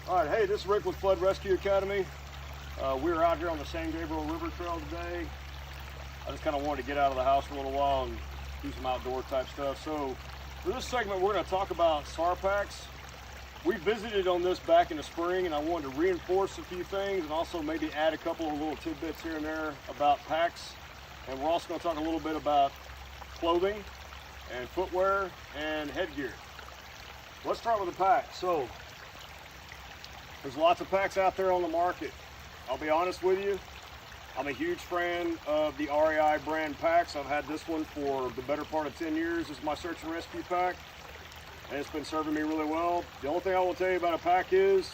All right, hey, this is Rick with Flood Rescue Academy. We're out here on the San Gabriel River Trail today. I just kind of wanted to get out of the house for a little while and do some outdoor type stuff. So for this segment, we're going to talk about SAR packs. We visited on this back in the spring, and I wanted to reinforce a few things and also maybe add a couple of little tidbits here and there about packs. And we're also going to talk a little bit about clothing and footwear and headgear. Let's start with the pack. So there's lots of packs out there on the market. I'll be honest with you, I'm a huge fan of the REI brand packs. I've had this one for the better part of 10 years. This is my search and rescue pack, and it's been serving me really well. The only thing I will tell you about a pack is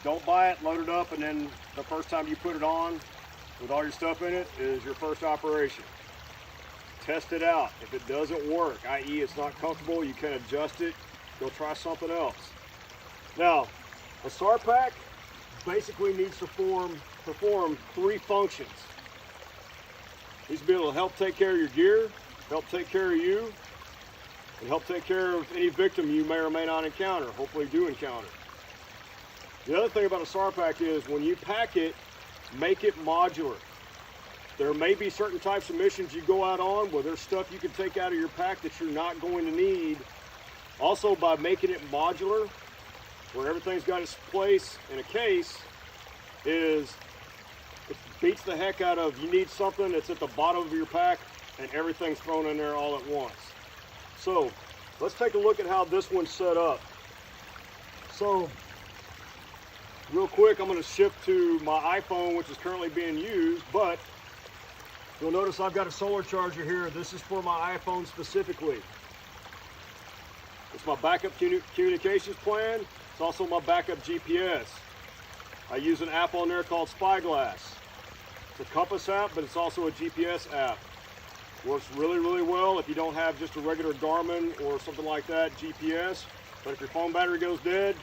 don't buy it, load it up, and then the first time you put it on with all your stuff in it is your first operation. Test it out. If it doesn't work, i.e. it's not comfortable, you can adjust it, go try something else. Now, a SAR pack basically needs to perform three functions. It needs to be able to help take care of your gear, help take care of you, and help take care of any victim you may or may not encounter, hopefully do encounter. The other thing about a SAR pack is when you pack it, make it modular. There may be certain types of missions you go out on where there's stuff you can take out of your pack that you're not going to need. Also, by making it modular, where everything's got its place in a case, it beats the heck out of you need something that's at the bottom of your pack and everything's thrown in there all at once. So let's take a look at how this one's set up. So real quick, I'm going to shift to my iPhone, which is currently being used, but you'll notice I've got a solar charger here. This is for my iPhone specifically. It's my backup communications plan. It's also my backup GPS. I use an app on there called Spyglass. It's a compass app, but it's also a GPS app. Works really, really well if you don't have just a regular Garmin or something like that GPS. But if your phone battery goes dead,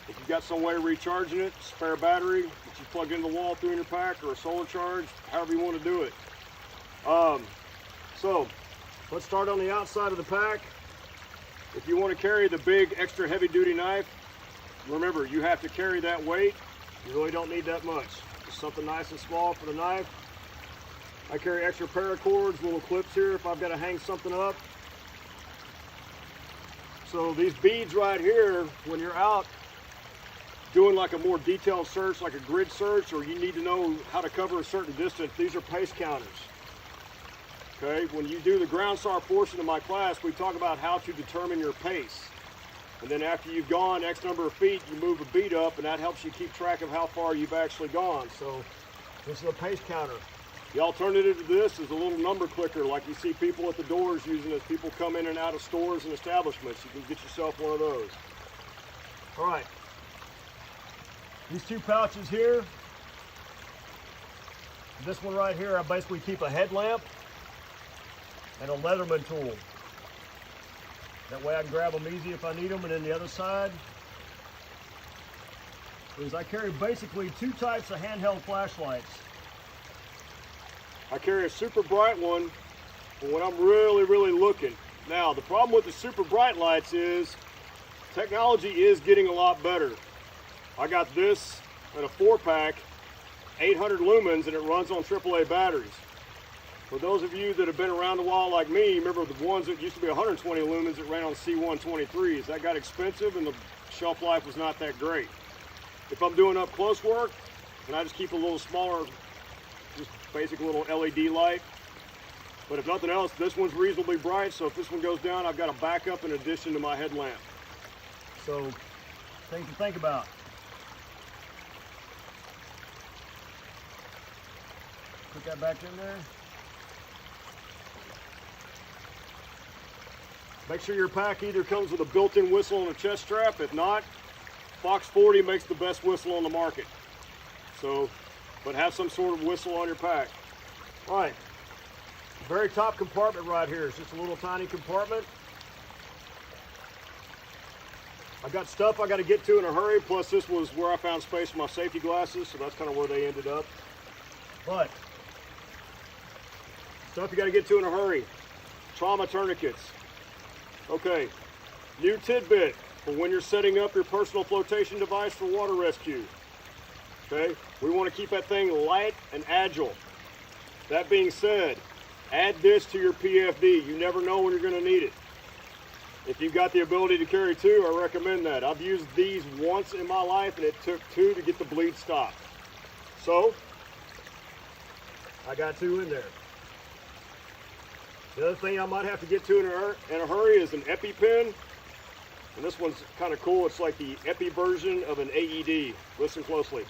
if you've got some way of recharging it, spare battery that you plug into the wall through in your pack, or a solar charge, however you want to do it. So let's start on the outside of the pack. If you want to carry the big extra heavy duty knife, remember you have to carry that weight. You really don't need that much. Just something nice and small for the knife. I carry extra paracords, little clips here if I've got to hang something up. So these beads right here, when you're out doing like a more detailed search, like a grid search, or you need to know how to cover a certain distance, these are pace counters. Okay, when you do the ground SAR portion of my class, we talk about how to determine your pace. And then after you've gone X number of feet, you move a bead up, and that helps you keep track of how far you've actually gone. So this is a pace counter. The alternative to this is a little number clicker like you see people at the doors using as people come in and out of stores and establishments. You can get yourself one of those. All right. These two pouches here. This one right here, I basically keep a headlamp and a Leatherman tool. That way I can grab them easy if I need them. And then the other side is I carry basically two types of handheld flashlights. I carry a super bright one for when I'm really, really looking. Now, the problem with the super bright lights is technology is getting a lot better. I got this in a 4-pack, 800 lumens, and it runs on AAA batteries. For those of you that have been around a while like me, remember the ones that used to be 120 lumens that ran on C123s. That got expensive and the shelf life was not that great. If I'm doing up close work, then I just keep a little smaller, just basic little LED light. But if nothing else, this one's reasonably bright, so if this one goes down, I've got a backup in addition to my headlamp. So, things to think about. Put that back in there. Make sure your pack either comes with a built-in whistle and a chest strap. If not, Fox 40 makes the best whistle on the market. So, but have some sort of whistle on your pack. All right, very top compartment right here is just a little tiny compartment. I've got stuff I got to get to in a hurry, plus this was where I found space for my safety glasses, so that's kind of where they ended up. But stuff you got to get to in a hurry. Trauma tourniquets. Okay, new tidbit. for when you're setting up your personal flotation device for water rescue. Okay, we want to keep that thing light and agile. That being said, add this to your PFD. You never know when you're going to need it. If you've got the ability to carry two, I recommend that. I've used these once in my life and it took two to get the bleed stopped. So, I got two in there. The other thing I might have to get to in a hurry is an EpiPen. And this one's kind of cool. It's like the Epi version of an AED. Listen closely.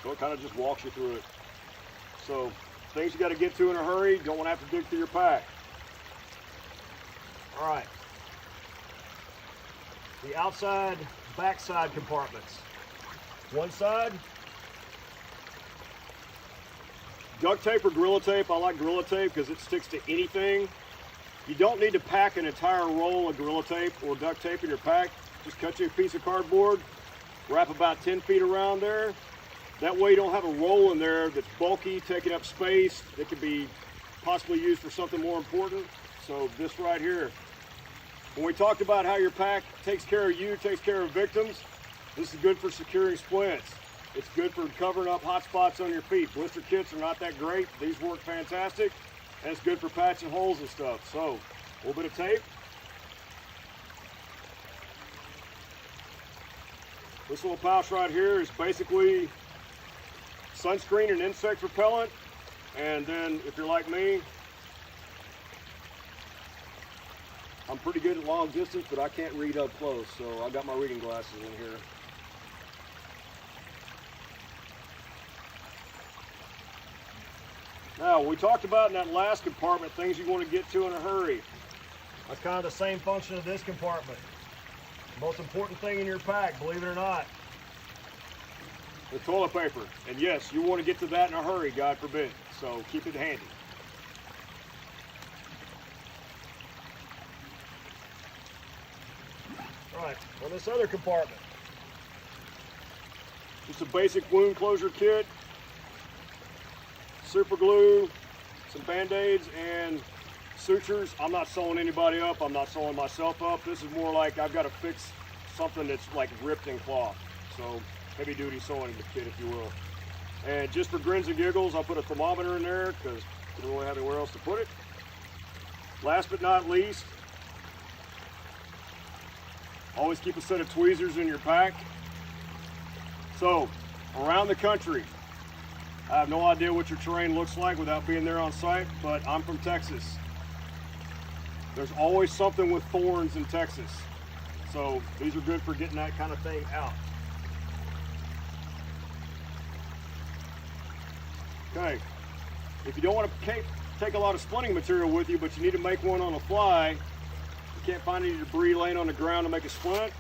So it kind of just walks you through it. So things you got to get to in a hurry, don't want to have to dig through your pack. All right. The outside, backside compartments. One side, duct tape or Gorilla Tape. I like Gorilla Tape because it sticks to anything. You don't need to pack an entire roll of Gorilla Tape or duct tape in your pack. Just cut you a piece of cardboard, wrap about 10 feet around there. That way you don't have a roll in there that's bulky, taking up space, that could be possibly used for something more important. So this right here. When we talked about how your pack takes care of you, takes care of victims, this is good for securing splints. It's good for covering up hot spots on your feet. Blister kits are not that great. These work fantastic. And it's good for patching holes and stuff. So, a little bit of tape. This little pouch right here is basically sunscreen and insect repellent. And then, if you're like me, I'm pretty good at long distance, but I can't read up close. So, I got my reading glasses in here. Now, we talked about in that last compartment, things you want to get to in a hurry. That's kind of the same function of this compartment. The most important thing in your pack, believe it or not, the toilet paper. And yes, you want to get to that in a hurry, God forbid. So keep it handy. All right, on this other compartment, just a basic wound closure kit. Super glue, some band-aids, and sutures. I'm not sewing anybody up. I'm not sewing myself up. This is more like I've got to fix something that's like ripped in cloth. So heavy-duty sewing kit, if you will. And just for grins and giggles, I'll put a thermometer in there because I don't really have anywhere else to put it. Last but not least, always keep a set of tweezers in your pack. So around the country, I have no idea what your terrain looks like without being there on site, but I'm from Texas. There's always something with thorns in Texas. So these are good for getting that kind of thing out. Okay, if you don't want to take a lot of splinting material with you, but you need to make one on the fly, you can't find any debris laying on the ground to make a splint,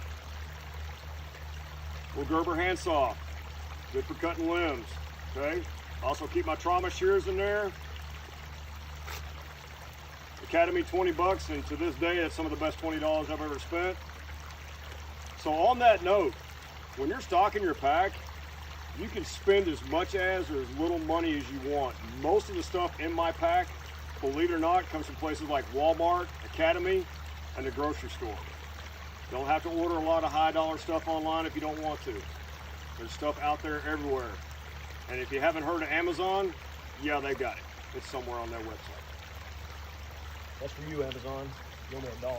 little Gerber handsaw, good for cutting limbs. Okay, also keep my trauma shears in there. Academy, 20 bucks, and to this day, that's some of the best $20 I've ever spent. So on that note, when you're stocking your pack, you can spend as much as or as little money as you want. Most of the stuff in my pack, believe it or not, comes from places like Walmart, Academy, and the grocery store. You don't have to order a lot of high dollar stuff online if you don't want to. There's stuff out there everywhere. And if you haven't heard of Amazon, yeah, they got it. It's somewhere on their website. That's for you, Amazon. You owe me $1.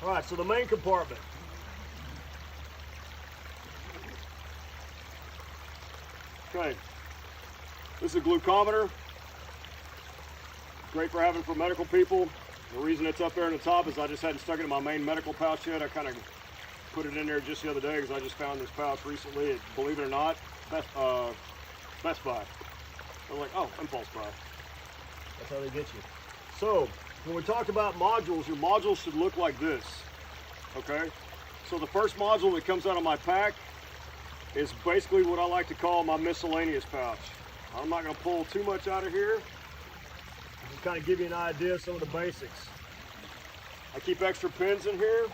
All right, so the main compartment. Okay, this is a glucometer. Great for having for medical people. The reason it's up there on the top is I just hadn't stuck it in my main medical pouch yet. I kind of put it in there just the other day because I just found this pouch recently. Believe it or not, Best Buy. I'm like, oh, impulse buy. That's how they get you. So when we talk about modules, your modules should look like this. Okay. So the first module that comes out of my pack is basically what I like to call my miscellaneous pouch. I'm not going to pull too much out of here. Just kind of give you an idea of some of the basics. I keep extra pins in here.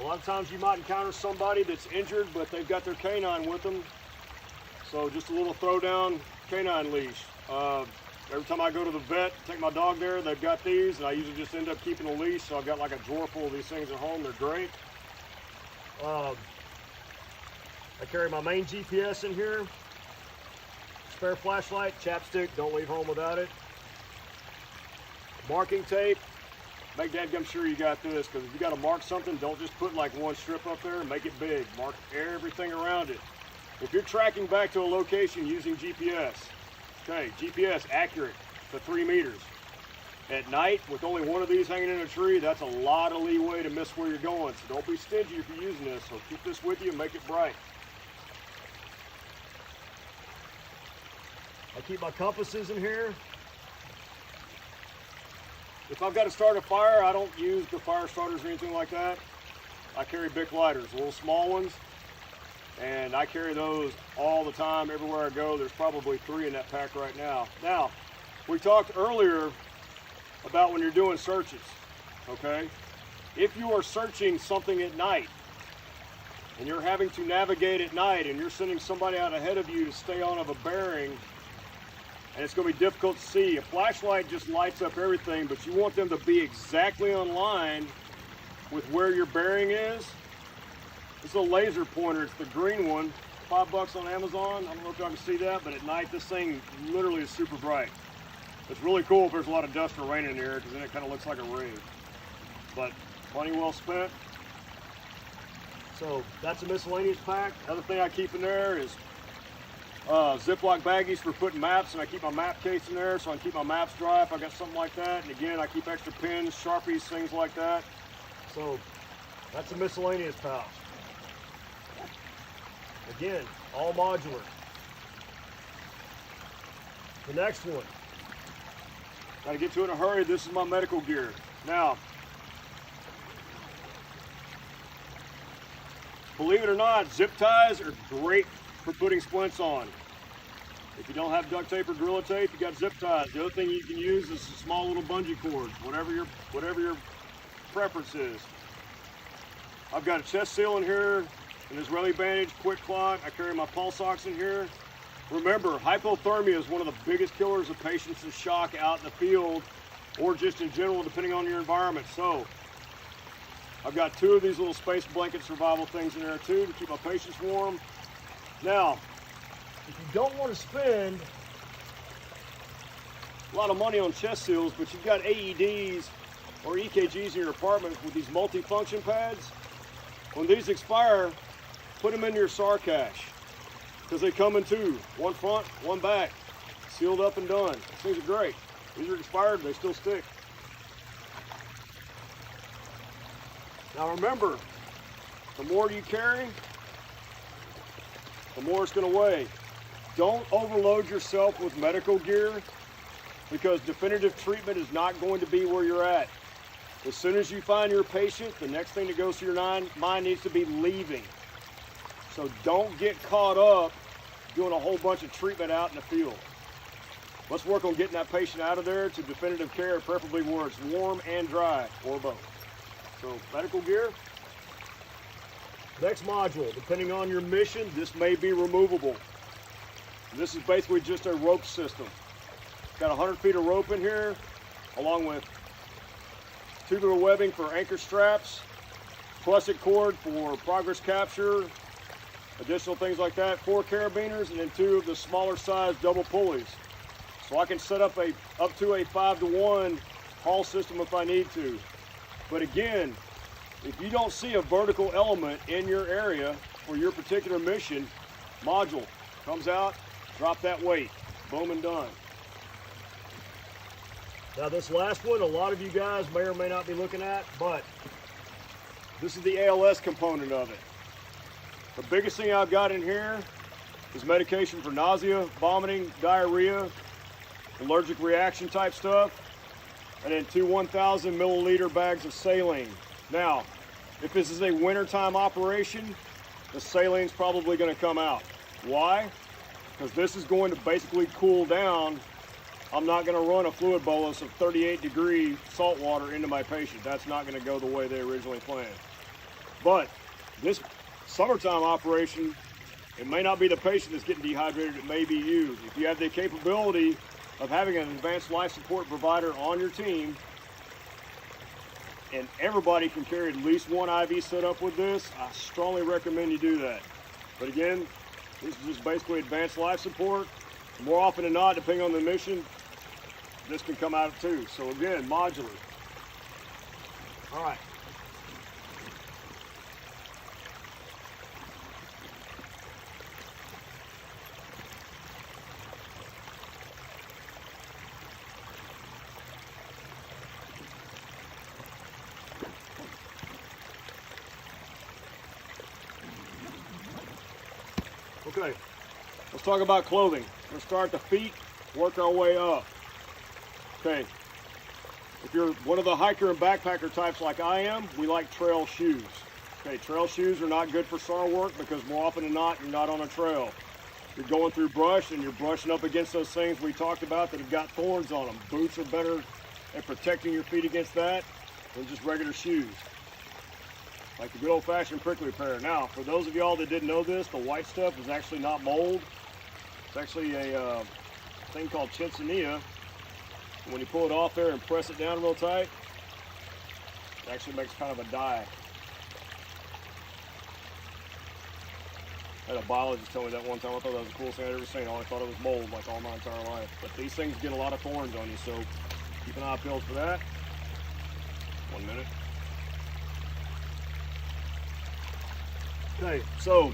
A lot of times you might encounter somebody that's injured, but they've got their canine with them. So just a little throwdown canine leash. Every time I go to the vet, take my dog there, they've got these, and I usually just end up keeping a leash. So I've got like a drawer full of these things at home. They're great. I carry my main GPS in here, spare flashlight, chapstick, don't leave home without it. Marking tape, make dadgum sure you got this, because if you got to mark something, don't just put like one strip up there, make it big. Mark everything around it. If you're tracking back to a location using GPS, okay, GPS accurate to 3 meters. At night, with only one of these hanging in a tree, that's a lot of leeway to miss where you're going. So don't be stingy if you're using this. So keep this with you and make it bright. I keep my compasses in here. If I've got to start a fire, I don't use the fire starters or anything like that. I carry Bic lighters, little small ones. And I carry those all the time, everywhere I go. There's probably 3 in that pack right now. Now, we talked earlier about when you're doing searches, okay? If you are searching something at night and you're having to navigate at night and you're sending somebody out ahead of you to stay on of a bearing, and it's going to be difficult to see, a flashlight just lights up everything, but you want them to be exactly on line with where your bearing is. This is a laser pointer. It's the green one, $5 on Amazon. I don't know if y'all can see that, but at night this thing literally is super bright. It's really cool if there's a lot of dust or rain in here, because then it kind of looks like a rave. But money well spent. So that's a miscellaneous pack. Other thing I keep in there is Ziploc baggies for putting maps, and I keep my map case in there so I can keep my maps dry if I got something like that. And again, I keep extra pins, Sharpies, things like that. So that's a miscellaneous pouch. Again, all modular. The next one, got to get to it in a hurry. This is my medical gear. Now, believe it or not, zip ties are great for putting splints on. If you don't have duct tape or Gorilla Tape, you got zip ties. The other thing you can use is a small little bungee cord, whatever your preference is. I've got a chest seal in here, an Israeli bandage, quick clot. I carry my pulse ox in here. Remember, hypothermia is one of the biggest killers of patients in shock out in the field, or just in general, depending on your environment. So I've got 2 of these little space blanket survival things in there too to keep my patients warm. Now, if you don't want to spend a lot of money on chest seals, but you've got AEDs or EKGs in your apartment with these multi-function pads, when these expire, put them in your SAR cache, because they come in 2, one front, one back, sealed up and done. These things are great. These are expired, they still stick. Now remember, the more you carry, the more it's going to weigh. Don't overload yourself with medical gear, because definitive treatment is not going to be where you're at. As soon as you find your patient, the next thing that goes through your mind needs to be leaving. So don't get caught up doing a whole bunch of treatment out in the field. Let's work on getting that patient out of there to definitive care, preferably where it's warm and dry, or both. So medical gear. Next module, depending on your mission, this may be removable. This is basically just a rope system. Got 100 feet of rope in here, along with tubular webbing for anchor straps, plastic cord for progress capture, additional things like that, 4 carabiners, and then 2 of the smaller size double pulleys. So I can set up up to a 5-to-1 haul system if I need to. But again, if you don't see a vertical element in your area for your particular mission, module comes out, drop that weight, boom and done. Now this last one, a lot of you guys may or may not be looking at, but this is the ALS component of it. The biggest thing I've got in here is medication for nausea, vomiting, diarrhea, allergic reaction type stuff, and then 2 1,000 milliliter bags of saline. Now, if this is a wintertime operation, the saline's probably going to come out. Why? Because this is going to basically cool down. I'm not going to run a fluid bolus of 38-degree salt water into my patient. That's not going to go the way they originally planned. But this summertime operation, It may not be the patient that's getting dehydrated, it may be you. If you have the capability of having an advanced life support provider on your team, and everybody can carry at least one IV setup with this, I strongly recommend you do that. But again, this is just basically advanced life support. More often than not, depending on the mission, this can come out too. So again, modular. All right. Okay, let's talk about clothing. Let's start at the feet, work our way up. Okay, if you're one of the hiker and backpacker types like I am, we like trail shoes. Okay, trail shoes are not good for SAR work because more often than not, you're not on a trail. You're going through brush and you're brushing up against those things we talked about that have got thorns on them. Boots are better at protecting your feet against that than just regular shoes. Like the good old-fashioned prickly pair. Now, for those of y'all that didn't know this, the white stuff is actually not mold. It's actually a thing called chinchilla. When you pull it off there and press it down real tight, it actually makes kind of a dye. I had a biologist tell me that one time. I thought that was the coolest thing I'd ever seen. I always thought it was mold like all my entire life. But these things get a lot of thorns on you, so keep an eye peeled for that. 1 minute. Okay, so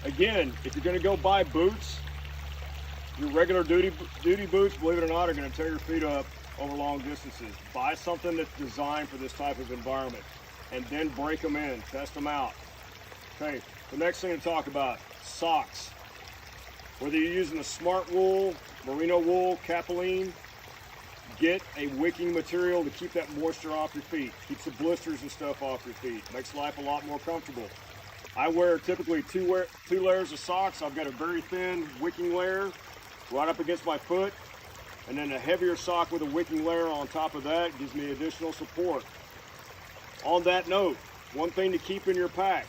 again, if you're going to go buy boots, your regular duty boots, believe it or not, are going to tear your feet up over long distances. Buy something that's designed for this type of environment and then break them in, test them out. Okay, the next thing to talk about, socks. Whether you're using a smart wool, merino wool, capilene, get a wicking material to keep that moisture off your feet. Keeps the blisters and stuff off your feet. Makes life a lot more comfortable. I wear typically two layers of socks. I've got a very thin wicking layer right up against my foot, and then a heavier sock with a wicking layer on top of that gives me additional support. On that note, one thing to keep in your pack,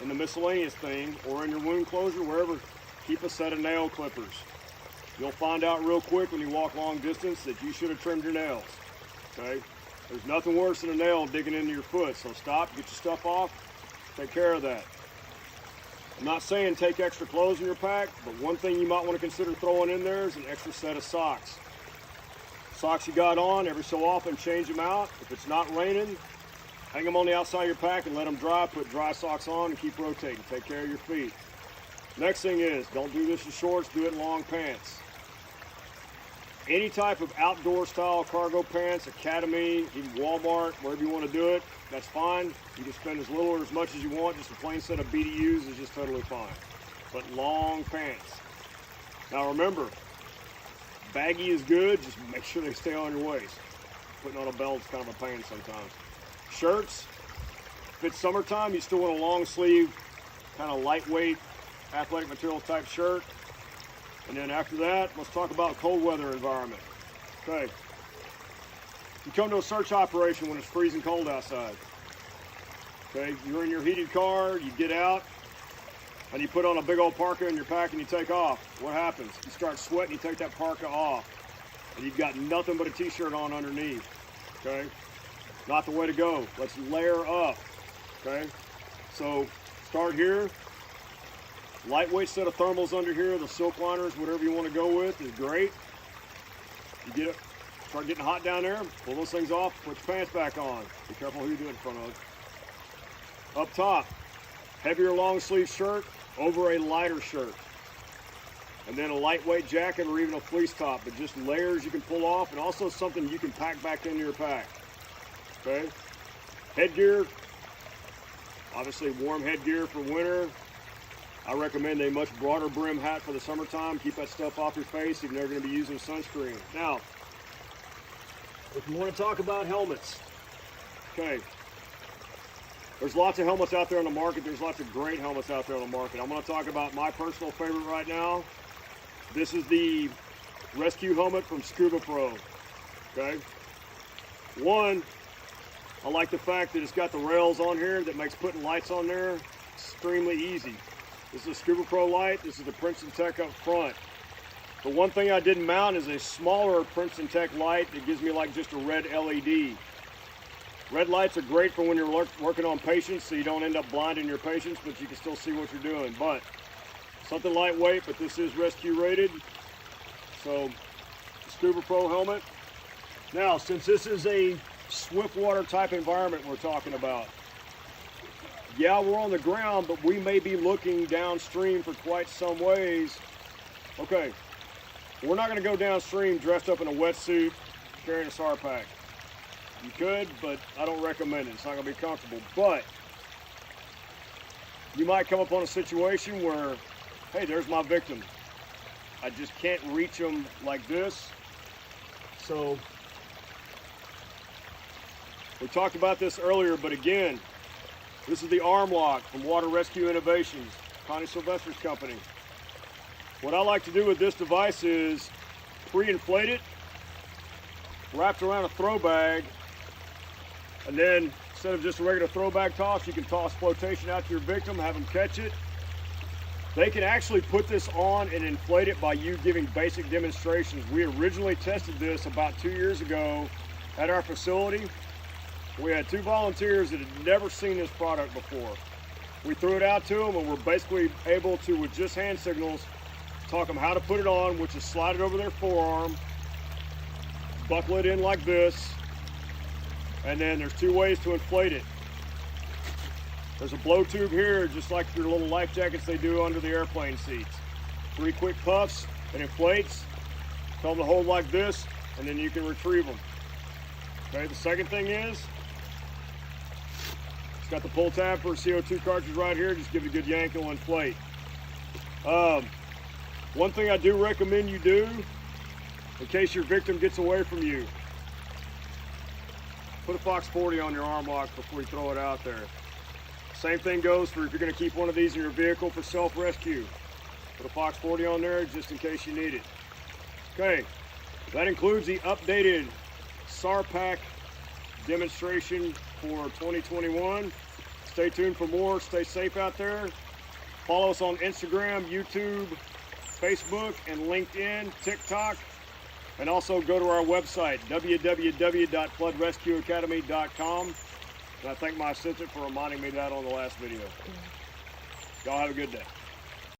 in the miscellaneous thing, or in your wound closure, wherever, keep a set of nail clippers. You'll find out real quick when you walk long distance that you should have trimmed your nails, okay? There's nothing worse than a nail digging into your foot, so stop, get your stuff off, take care of that. I'm not saying take extra clothes in your pack, but one thing you might want to consider throwing in there is an extra set of socks. Socks you got on, every so often change them out. If it's not raining, hang them on the outside of your pack and let them dry, put dry socks on and keep rotating, take care of your feet. Next thing is, don't do this in shorts, do it in long pants. Any type of outdoor style cargo pants, Academy, even Walmart, wherever you want to do it, that's fine. You can spend as little or as much as you want. Just a plain set of BDUs is just totally fine. But long pants. Now remember, baggy is good, just make sure they stay on your waist. Putting on a belt is kind of a pain sometimes. Shirts, if it's summertime, you still want a long sleeve, kind of lightweight, athletic material type shirt. And then after that, let's talk about cold weather environment. Okay. You come to a search operation when it's freezing cold outside. Okay, you're in your heated car, you get out, and you put on a big old parka in your pack and you take off. What happens? You start sweating, you take that parka off, and you've got nothing but a t-shirt on underneath. Okay? Not the way to go. Let's layer up. Okay? So start here. Lightweight set of thermals under here, the silk liners, whatever you want to go with is great. You get it, start getting hot down there, pull those things off, put your pants back on. Be careful who you do it in front of. Up top, heavier long sleeve shirt over a lighter shirt. And then a lightweight jacket or even a fleece top, but just layers you can pull off and also something you can pack back into your pack. Okay? Headgear, obviously warm headgear for winter. I recommend a much broader brim hat for the summertime. Keep that stuff off your face if you're never going to be using sunscreen. Now, if you want to talk about helmets, okay, there's lots of helmets out there on the market. There's lots of great helmets out there on the market. I'm going to talk about my personal favorite right now. This is the rescue helmet from Scuba Pro, okay? One, I like the fact that it's got the rails on here that makes putting lights on there extremely easy. This is a Scuba Pro light. This is the Princeton Tech up front. The one thing I didn't mount is a smaller Princeton Tech light that gives me like just a red LED. Red lights are great for when you're working on patients, so you don't end up blinding your patients, but you can still see what you're doing. But something lightweight, but this is rescue rated. So, Scuba Pro helmet. Now, since this is a swift water type environment we're talking about, yeah, we're on the ground, but we may be looking downstream for quite some ways. Okay, we're not going to go downstream dressed up in a wetsuit carrying a SAR pack. You could, but I don't recommend it. It's not going to be comfortable. But you might come upon a situation where, hey, there's my victim. I just can't reach them like this. So we talked about this earlier, but again, this is the arm lock from Water Rescue Innovations, Connie Sylvester's company. What I like to do with this device is pre-inflate it, wrapped around a throw bag, and then instead of just a regular throw bag toss, you can toss flotation out to your victim, have them catch it. They can actually put this on and inflate it by you giving basic demonstrations. We originally tested this about 2 years ago at our facility. We had 2 volunteers that had never seen this product before. We threw it out to them and we're basically able to, with just hand signals, talk them how to put it on, which is slide it over their forearm, buckle it in like this, and then there's 2 ways to inflate it. There's a blow tube here, just like your little life jackets they do under the airplane seats. 3 quick puffs, it inflates, tell them to hold like this, and then you can retrieve them. Okay, the second thing is, it's got the pull tab for a CO2 cartridge right here. Just give it a good yank, it'll inflate. One thing I do recommend you do, in case your victim gets away from you, put a Fox 40 on your arm lock before you throw it out there. Same thing goes for if you're going to keep one of these in your vehicle for self-rescue. Put a Fox 40 on there just in case you need it. Okay, that includes the updated SAR Pack demonstration for 2021. Stay tuned for more. Stay safe out there. Follow us on Instagram, YouTube, Facebook, and LinkedIn, TikTok. And also go to our website, www.floodrescueacademy.com. And I thank my assistant for reminding me that on the last video. Y'all have a good day.